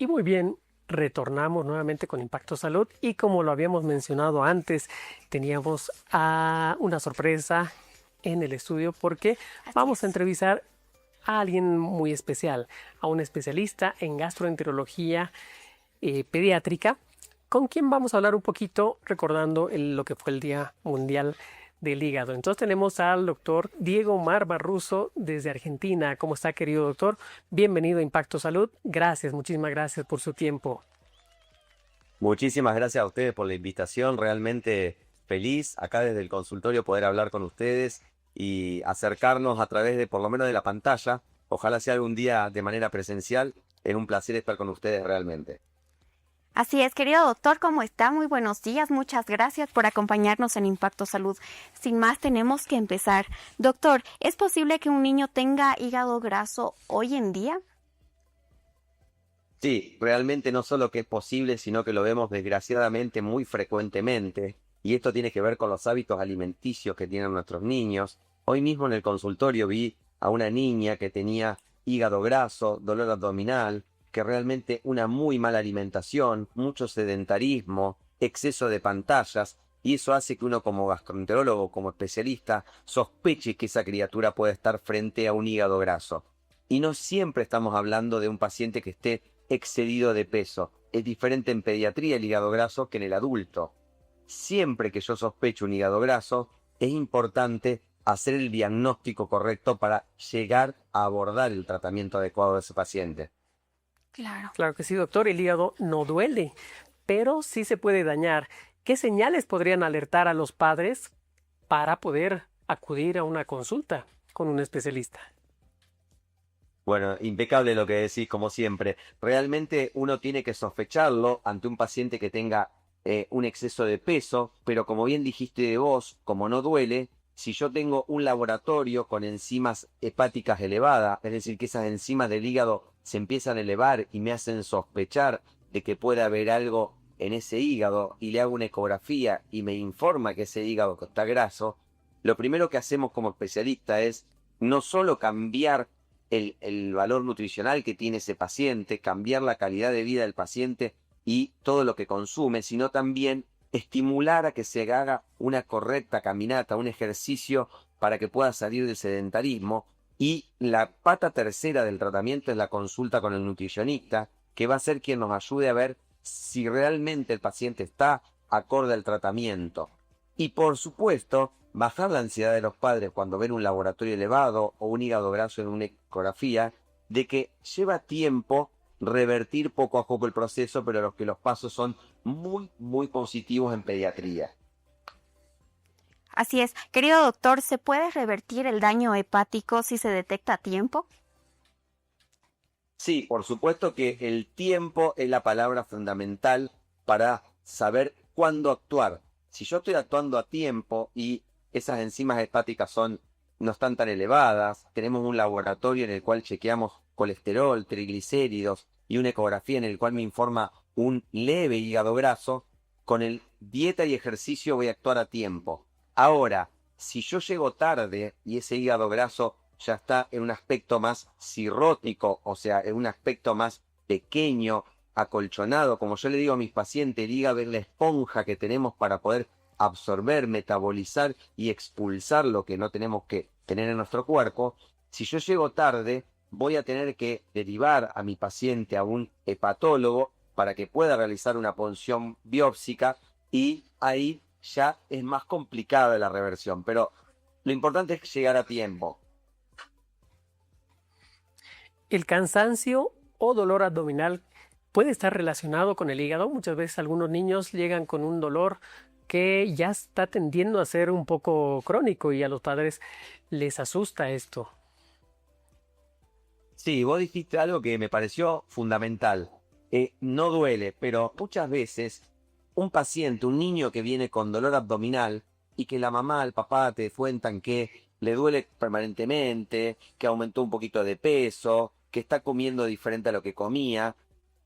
Speaker 2: Y muy bien, retornamos nuevamente con Impacto Salud y como lo habíamos mencionado antes, teníamos una sorpresa en el estudio porque vamos a entrevistar a alguien muy especial, a un especialista en gastroenterología pediátrica, con quien vamos a hablar un poquito recordando lo que fue el Día Mundial del Hígado. Entonces tenemos al doctor Diego Omar Barruso desde Argentina. ¿Cómo está, querido doctor? Bienvenido a Impacto Salud. Gracias, muchísimas gracias por su tiempo.
Speaker 9: Muchísimas gracias a ustedes por la invitación. Realmente feliz acá desde el consultorio poder hablar con ustedes y acercarnos a través de, por lo menos de la pantalla. Ojalá sea algún día de manera presencial. Es un placer estar con ustedes realmente.
Speaker 1: Así es, querido doctor, ¿cómo está? Muy buenos días, muchas gracias por acompañarnos en Impacto Salud. Sin más, tenemos que empezar. Doctor, ¿es posible que un niño tenga hígado graso hoy en día?
Speaker 9: Sí, realmente no solo que es posible, sino que lo vemos desgraciadamente muy frecuentemente. Y esto tiene que ver con los hábitos alimenticios que tienen nuestros niños. Hoy mismo en el consultorio vi a una niña que tenía hígado graso, dolor abdominal, que realmente una muy mala alimentación, mucho sedentarismo, exceso de pantallas, y eso hace que uno como gastroenterólogo, como especialista, sospeche que esa criatura puede estar frente a un hígado graso. Y no siempre estamos hablando de un paciente que esté excedido de peso. Es diferente en pediatría el hígado graso que en el adulto. Siempre que yo sospecho un hígado graso, es importante hacer el diagnóstico correcto para llegar a abordar el tratamiento adecuado de ese paciente.
Speaker 1: Claro.
Speaker 2: Claro que sí, doctor. El hígado no duele, pero sí se puede dañar. ¿Qué señales podrían alertar a los padres para poder acudir a una consulta con un especialista?
Speaker 9: Bueno, impecable lo que decís, como siempre. Realmente uno tiene que sospecharlo ante un paciente que tenga un exceso de peso, pero como bien dijiste de vos, como no duele, si yo tengo un laboratorio con enzimas hepáticas elevadas, es decir, que esas enzimas del hígado se empiezan a elevar y me hacen sospechar de que puede haber algo en ese hígado y le hago una ecografía y me informa que ese hígado está graso, lo primero que hacemos como especialista es no solo cambiar el valor nutricional que tiene ese paciente, cambiar la calidad de vida del paciente y todo lo que consume, sino también estimular a que se haga una correcta caminata, un ejercicio para que pueda salir del sedentarismo. Y la pata tercera del tratamiento es la consulta con el nutricionista, que va a ser quien nos ayude a ver si realmente el paciente está acorde al tratamiento. Y por supuesto, bajar la ansiedad de los padres cuando ven un laboratorio elevado o un hígado graso en una ecografía, de que lleva tiempo revertir poco a poco el proceso, pero los pasos son muy, muy positivos en pediatría.
Speaker 1: Así es. Querido doctor, ¿se puede revertir el daño hepático si se detecta a tiempo?
Speaker 9: Sí, por supuesto que el tiempo es la palabra fundamental para saber cuándo actuar. Si yo estoy actuando a tiempo y esas enzimas hepáticas no están tan elevadas, tenemos un laboratorio en el cual chequeamos colesterol, triglicéridos y una ecografía en el cual me informa un leve hígado graso, con el dieta y ejercicio voy a actuar a tiempo. Ahora, si yo llego tarde y ese hígado graso ya está en un aspecto más cirrótico, o sea, en un aspecto más pequeño, acolchonado, como yo le digo a mis pacientes, el hígado es la esponja que tenemos para poder absorber, metabolizar y expulsar lo que no tenemos que tener en nuestro cuerpo. Si yo llego tarde, voy a tener que derivar a mi paciente a un hepatólogo para que pueda realizar una punción biópsica y ahí ya es más complicada la reversión, pero lo importante es llegar a tiempo.
Speaker 2: ¿El cansancio o dolor abdominal puede estar relacionado con el hígado? Muchas veces algunos niños llegan con un dolor que ya está tendiendo a ser un poco crónico y a los padres les asusta esto.
Speaker 9: Sí, vos dijiste algo que me pareció fundamental. No duele, pero muchas veces un paciente, un niño que viene con dolor abdominal y que la mamá, el papá te cuentan que le duele permanentemente, que aumentó un poquito de peso, que está comiendo diferente a lo que comía,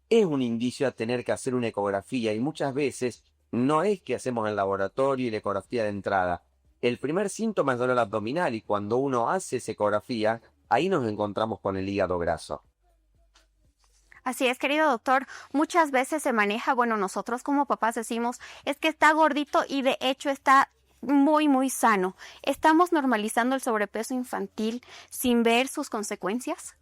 Speaker 9: es un indicio a tener que hacer una ecografía y muchas veces no es que hacemos el laboratorio y la ecografía de entrada. El primer síntoma es dolor abdominal y cuando uno hace esa ecografía, ahí nos encontramos con el hígado graso.
Speaker 1: Así es, querido doctor. Muchas veces se maneja, bueno, nosotros como papás decimos, es que está gordito y de hecho está muy, muy sano. ¿Estamos normalizando el sobrepeso infantil sin ver sus consecuencias?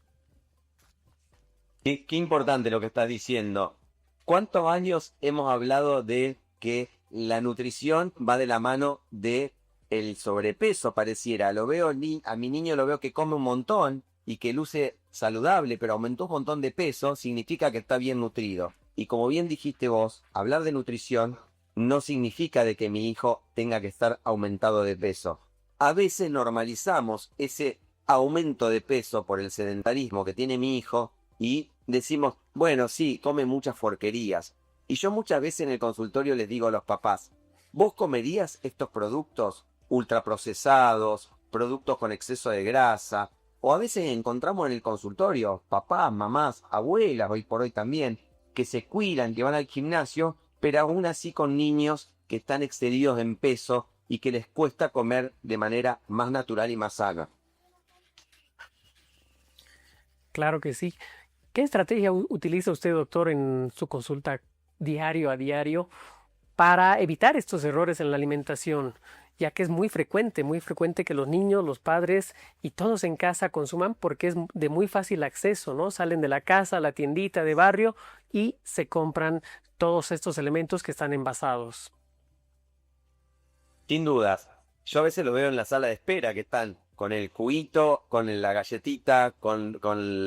Speaker 9: Qué importante lo que estás diciendo. ¿Cuántos años hemos hablado de que la nutrición va de la mano de el sobrepeso? Pareciera, lo veo a mi niño, lo veo que come un montón y que luce saludable, pero aumentó un montón de peso, significa que está bien nutrido. Y como bien dijiste vos, hablar de nutrición no significa de que mi hijo tenga que estar aumentado de peso. A veces normalizamos ese aumento de peso por el sedentarismo que tiene mi hijo y decimos, bueno, sí, come muchas porquerías. Y yo muchas veces en el consultorio les digo a los papás, ¿vos comerías estos productos ultraprocesados, productos con exceso de grasa? O a veces encontramos en el consultorio papás, mamás, abuelas, hoy por hoy también, que se cuidan, que van al gimnasio, pero aún así con niños que están excedidos en peso y que les cuesta comer de manera más natural y más sana.
Speaker 2: Claro que sí. ¿Qué estrategia utiliza usted, doctor, en su consulta diario a diario para evitar estos errores en la alimentación? Ya que es muy frecuente que los niños, los padres y todos en casa consuman porque es de muy fácil acceso, ¿no? Salen de la casa a la tiendita de barrio y se compran todos estos elementos que están envasados.
Speaker 9: Sin dudas. Yo a veces lo veo en la sala de espera, que están con el juguito, con la galletita, con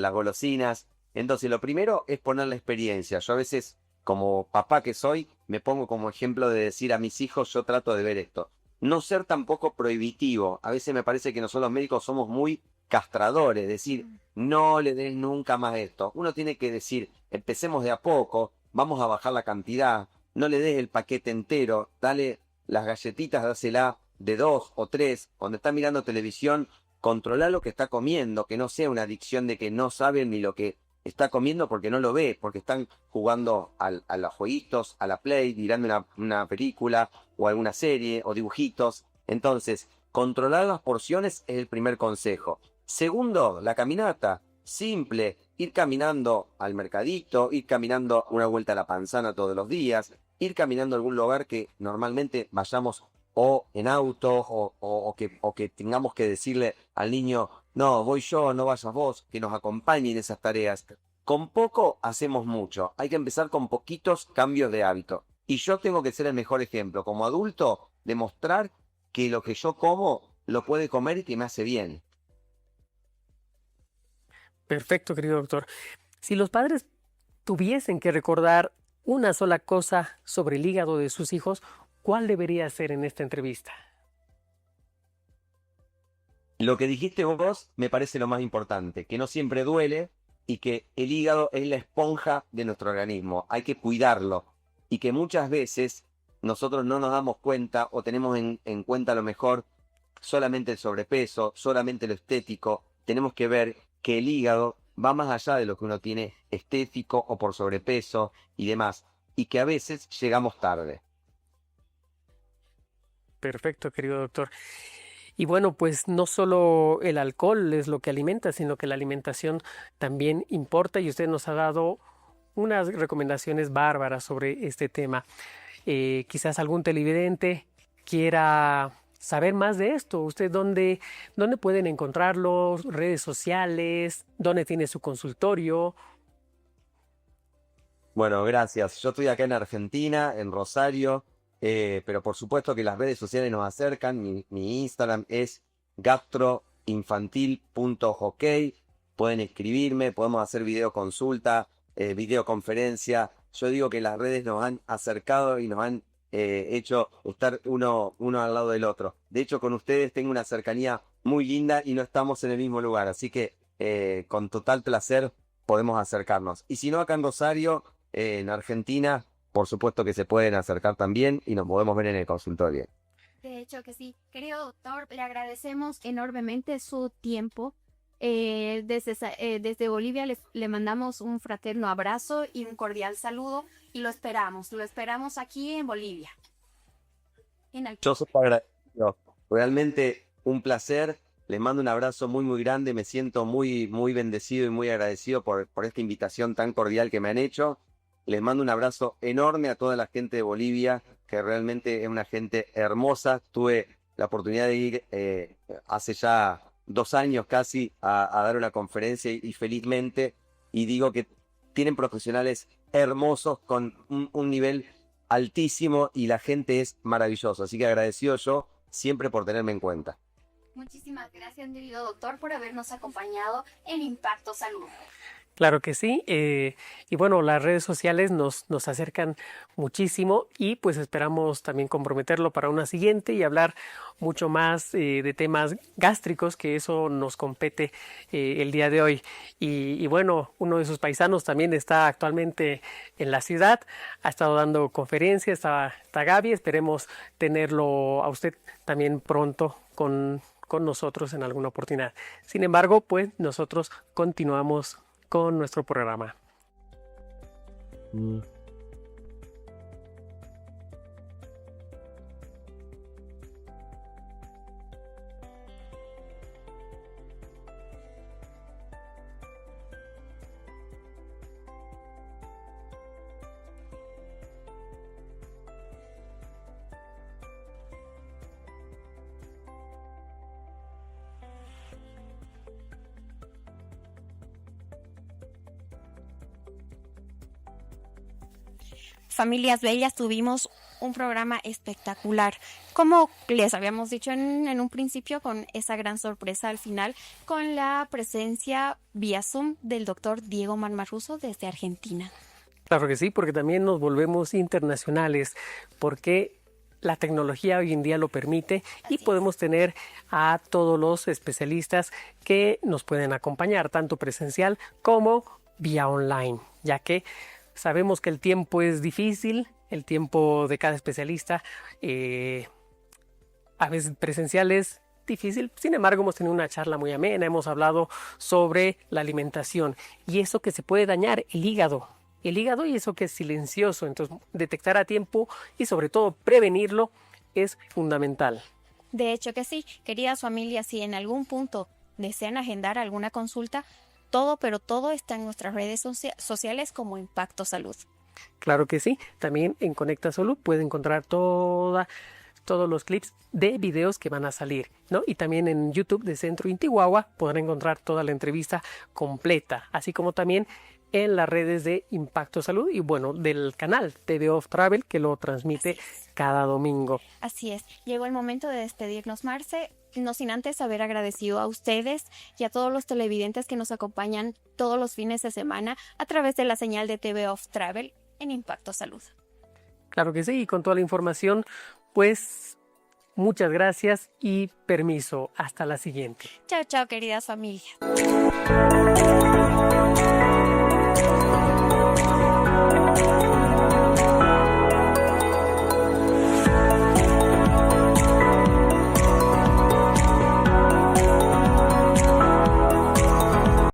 Speaker 9: las golosinas. Entonces, lo primero es poner la experiencia. Yo a veces, como papá que soy, me pongo como ejemplo de decir a mis hijos, yo trato de ver esto. No ser tampoco prohibitivo. A veces me parece que nosotros los médicos somos muy castradores, decir, no le des nunca más esto. Uno tiene que decir, empecemos de a poco, vamos a bajar la cantidad, no le des el paquete entero, dale las galletitas, dásela de 2 o 3. Cuando está mirando televisión, controla lo que está comiendo, que no sea una adicción de que no saben ni lo que está comiendo porque no lo ve, porque están jugando a los jueguitos, a la Play, mirando una película o alguna serie o dibujitos. Entonces, controlar las porciones es el primer consejo. Segundo, la caminata. Simple, ir caminando al mercadito, ir caminando una vuelta a la panzana todos los días, ir caminando a algún lugar que normalmente vayamos o en auto o que tengamos que decirle al niño, no, voy yo, no vayas vos, que nos acompañe en esas tareas. Con poco hacemos mucho, hay que empezar con poquitos cambios de hábito. Y yo tengo que ser el mejor ejemplo, como adulto, demostrar que lo que yo como lo puede comer y que me hace bien.
Speaker 2: Perfecto, querido doctor. Si los padres tuviesen que recordar una sola cosa sobre el hígado de sus hijos, ¿cuál debería ser en esta entrevista?
Speaker 9: Lo que dijiste vos me parece lo más importante, que no siempre duele y que el hígado es la esponja de nuestro organismo, hay que cuidarlo y que muchas veces nosotros no nos damos cuenta o tenemos en cuenta a lo mejor solamente el sobrepeso, solamente lo estético. Tenemos que ver que el hígado va más allá de lo que uno tiene estético o por sobrepeso y demás, y que a veces llegamos tarde.
Speaker 2: Perfecto, querido doctor. Y bueno, pues no solo el alcohol es lo que alimenta, sino que la alimentación también importa y usted nos ha dado unas recomendaciones bárbaras sobre este tema. Quizás algún televidente quiera saber más de esto. ¿Usted dónde pueden encontrarlo? ¿Redes sociales? ¿Dónde tiene su consultorio?
Speaker 9: Bueno, gracias. Yo estoy acá en Argentina, en Rosario, pero por supuesto que las redes sociales nos acercan. Mi Instagram es gastroinfantil.ok. Pueden escribirme, podemos hacer videoconsulta, videoconferencia. Yo digo que las redes nos han acercado y nos han hecho estar uno al lado del otro. De hecho, con ustedes tengo una cercanía muy linda y no estamos en el mismo lugar, así que con total placer podemos acercarnos. Y si no, acá en Rosario, en Argentina, por supuesto que se pueden acercar también y nos podemos ver en el consultorio.
Speaker 1: De hecho que sí. Querido doctor, le agradecemos enormemente su tiempo. Desde Bolivia le mandamos un fraterno abrazo y un cordial saludo y lo esperamos aquí en Bolivia.
Speaker 9: Yo soy agradecido, realmente un placer, les mando un abrazo muy muy grande, me siento muy muy bendecido y muy agradecido por esta invitación tan cordial que me han hecho. Les mando un abrazo enorme a toda la gente de Bolivia, que realmente es una gente hermosa. Tuve la oportunidad de ir hace ya 2 años casi a dar una conferencia y felizmente, y digo que tienen profesionales hermosos con un nivel altísimo y la gente es maravillosa. Así que agradecido yo siempre por tenerme en cuenta.
Speaker 1: Muchísimas gracias, querido doctor, por habernos acompañado en Impacto Salud.
Speaker 2: Claro que sí, y bueno, las redes sociales nos acercan muchísimo y pues esperamos también comprometerlo para una siguiente y hablar mucho más de temas gástricos, que eso nos compete el día de hoy. Y bueno, uno de sus paisanos también está actualmente en la ciudad, ha estado dando conferencias, está Gaby, esperemos tenerlo a usted también pronto con nosotros en alguna oportunidad. Sin embargo, pues nosotros continuamos con nuestro programa.
Speaker 1: Familias Bellas, tuvimos un programa espectacular, como les habíamos dicho en un principio, con esa gran sorpresa al final, con la presencia vía Zoom del doctor Diego Marmaruso desde Argentina.
Speaker 2: Claro que sí, porque también nos volvemos internacionales, porque la tecnología hoy en día lo permite y podemos tener a todos los especialistas que nos pueden acompañar, tanto presencial como vía online, ya que sabemos que el tiempo es difícil, el tiempo de cada especialista a veces presencial es difícil. Sin embargo, hemos tenido una charla muy amena, hemos hablado sobre la alimentación y eso que se puede dañar el hígado y eso que es silencioso. Entonces, detectar a tiempo y sobre todo prevenirlo es fundamental.
Speaker 1: De hecho que sí, queridas familias, si en algún punto desean agendar alguna consulta, pero todo está en nuestras redes sociales como Impacto Salud.
Speaker 2: Claro que sí, también en Conecta Salud puede encontrar todos los clips de videos que van a salir, ¿no? Y también en YouTube de Centro Intihuahua podrán encontrar toda la entrevista completa, así como también en las redes de Impacto Salud y bueno, del canal TV of Travel que lo transmite cada domingo.
Speaker 1: Así es, llegó el momento de despedirnos, Marce. No sin antes haber agradecido a ustedes y a todos los televidentes que nos acompañan todos los fines de semana a través de la señal de TV of Travel en Impacto Salud.
Speaker 2: Claro que sí, y con toda la información, pues muchas gracias y permiso. Hasta la siguiente.
Speaker 1: Chao, chao, queridas familias.